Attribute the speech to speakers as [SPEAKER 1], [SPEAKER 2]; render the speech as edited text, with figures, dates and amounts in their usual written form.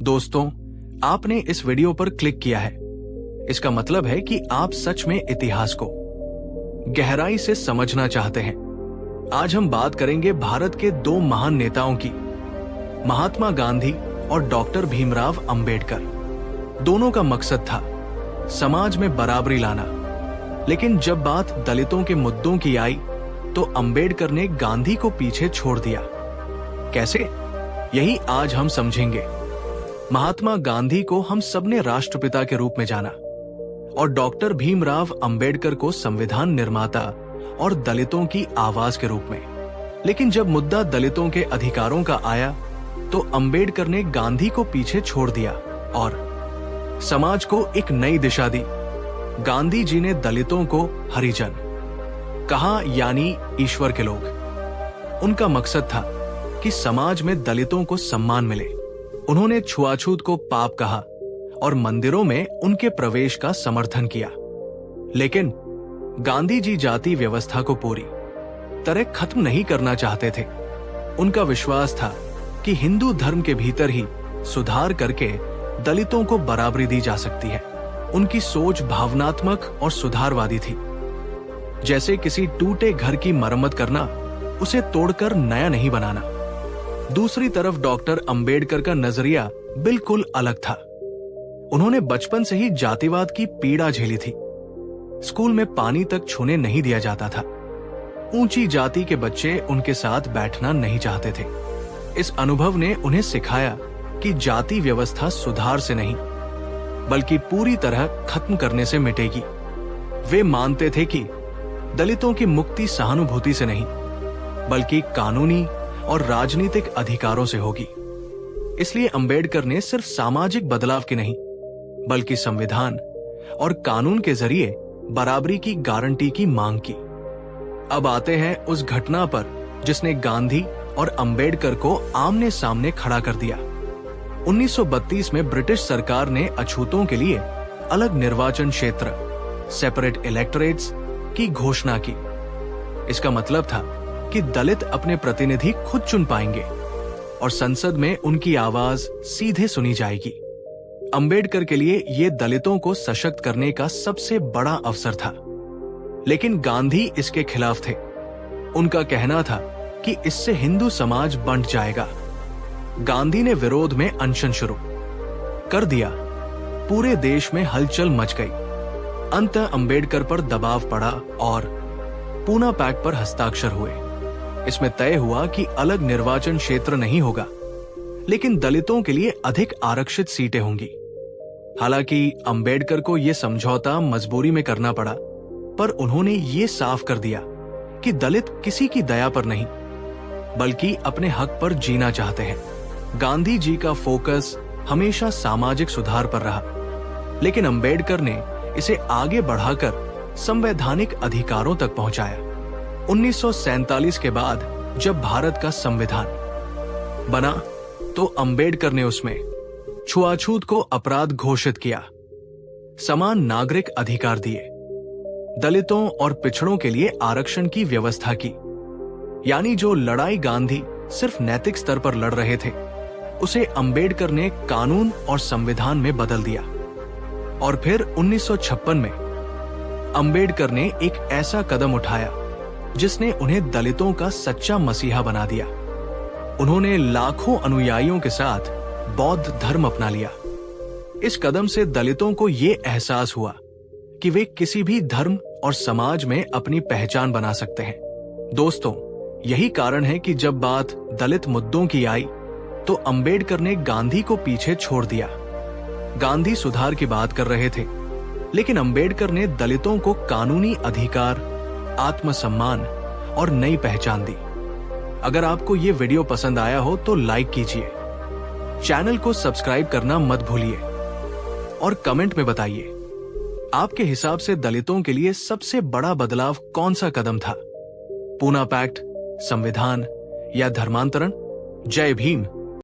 [SPEAKER 1] दोस्तों, आपने इस वीडियो पर क्लिक किया है। इसका मतलब है कि आप सच में इतिहास को गहराई से समझना चाहते हैं। आज हम बात करेंगे भारत के दो महान नेताओं की, महात्मा गांधी और डॉक्टर भीमराव अंबेडकर। दोनों का मकसद था समाज में बराबरी लाना, लेकिन जब बात दलितों के मुद्दों की आई तो अंबेडकर ने गांधी को पीछे छोड़ दिया। कैसे? यही आज हम समझेंगे। महात्मा गांधी को हम सबने राष्ट्रपिता के रूप में जाना और डॉक्टर भीमराव अंबेडकर को संविधान निर्माता और दलितों की आवाज के रूप में। लेकिन जब मुद्दा दलितों के अधिकारों का आया तो अंबेडकर ने गांधी को पीछे छोड़ दिया और समाज को एक नई दिशा दी। गांधी जी ने दलितों को हरिजन कहा, यानी ईश्वर के लोग। उनका मकसद था कि समाज में दलितों को सम्मान मिले। उन्होंने छुआछूत को पाप कहा और मंदिरों में उनके प्रवेश का समर्थन किया। लेकिन गांधी जी जाति व्यवस्था को पूरी तरह खत्म नहीं करना चाहते थे। उनका विश्वास था कि हिंदू धर्म के भीतर ही सुधार करके दलितों को बराबरी दी जा सकती है। उनकी सोच भावनात्मक और सुधारवादी थी। जैसे किसी टूटे घर की मरम्मत करना, उसे तोड़कर नया नहीं बनाना। दूसरी तरफ डॉक्टर अंबेडकर का नजरिया बिल्कुल अलग था। उन्होंने बचपन से ही जातिवाद की पीड़ा झेली थी। स्कूल में पानी तक छूने नहीं दिया जाता था। ऊंची जाति के बच्चे उनके साथ बैठना नहीं चाहते थे। इस अनुभव ने उन्हें सिखाया कि जाति व्यवस्था सुधार से नहीं बल्कि पूरी तरह खत्म करने से मिटेगी। वे मानते थे कि दलितों की मुक्ति सहानुभूति से नहीं बल्कि कानूनी और राजनीतिक अधिकारों से होगी। इसलिए अंबेडकर ने सिर्फ सामाजिक बदलाव की नहीं बल्कि संविधान और कानून के जरिए बराबरी की गारंटी की मांग की। अब आते हैं उस घटना पर जिसने गांधी और अंबेडकर को आमने सामने खड़ा कर दिया। 1932 में ब्रिटिश सरकार ने अछूतों के लिए अलग निर्वाचन क्षेत्र, सेपरेट इलेक्टोरेट्स की घोषणा की। इसका मतलब था कि दलित अपने प्रतिनिधि खुद चुन पाएंगे और संसद में उनकी आवाज सीधे सुनी जाएगी। अंबेडकर के लिए यह दलितों को सशक्त करने का सबसे बड़ा अवसर था। लेकिन गांधी इसके खिलाफ थे। उनका कहना था कि इससे हिंदू समाज बंट जाएगा। गांधी ने विरोध में अनशन शुरू कर दिया। पूरे देश में हलचल मच गई। अंततः अंबेडकर पर दबाव पड़ा और पूना पैक्ट पर हस्ताक्षर हुए। इसमें तय हुआ कि अलग निर्वाचन क्षेत्र नहीं होगा, लेकिन दलितों के लिए अधिक आरक्षित सीटें होंगी। हालांकि अंबेडकर को यह समझौता मजबूरी में करना पड़ा, पर उन्होंने ये साफ कर दिया कि दलित किसी की दया पर नहीं बल्कि अपने हक पर जीना चाहते हैं। गांधी जी का फोकस हमेशा सामाजिक सुधार पर रहा, लेकिन अंबेडकर ने इसे आगे बढ़ाकर संवैधानिक अधिकारों तक पहुंचाया। 1947 के बाद जब भारत का संविधान बना तो अंबेडकर ने उसमें छुआछूत को अपराध घोषित किया, समान नागरिक अधिकार दिए, दलितों और पिछड़ों के लिए आरक्षण की व्यवस्था की। यानी जो लड़ाई गांधी सिर्फ नैतिक स्तर पर लड़ रहे थे, उसे अंबेडकर ने कानून और संविधान में बदल दिया। और फिर 1956 में अंबेडकर ने एक ऐसा कदम उठाया जिसने उन्हें दलितों का सच्चा मसीहा बना दिया। उन्होंने लाखों अनुयायियों के साथ बौद्ध धर्म अपना लिया। इस कदम से दलितों को ये एहसास हुआ कि वे किसी भी धर्म और समाज में अपनी पहचान बना सकते हैं। दोस्तों, यही कारण है कि जब बात दलित मुद्दों की आई तो अंबेडकर ने गांधी को पीछे छोड़ दिया। गांधी सुधार की बात कर रहे थे, लेकिन अंबेडकर ने दलितों को कानूनी अधिकार, आत्मसम्मान और नई पहचान दी। अगर आपको ये वीडियो पसंद आया हो तो लाइक कीजिए, चैनल को सब्सक्राइब करना मत भूलिए और कमेंट में बताइए आपके हिसाब से दलितों के लिए सबसे बड़ा बदलाव कौन सा कदम था? पूना पैक्ट, संविधान या धर्मांतरण? जय भीम।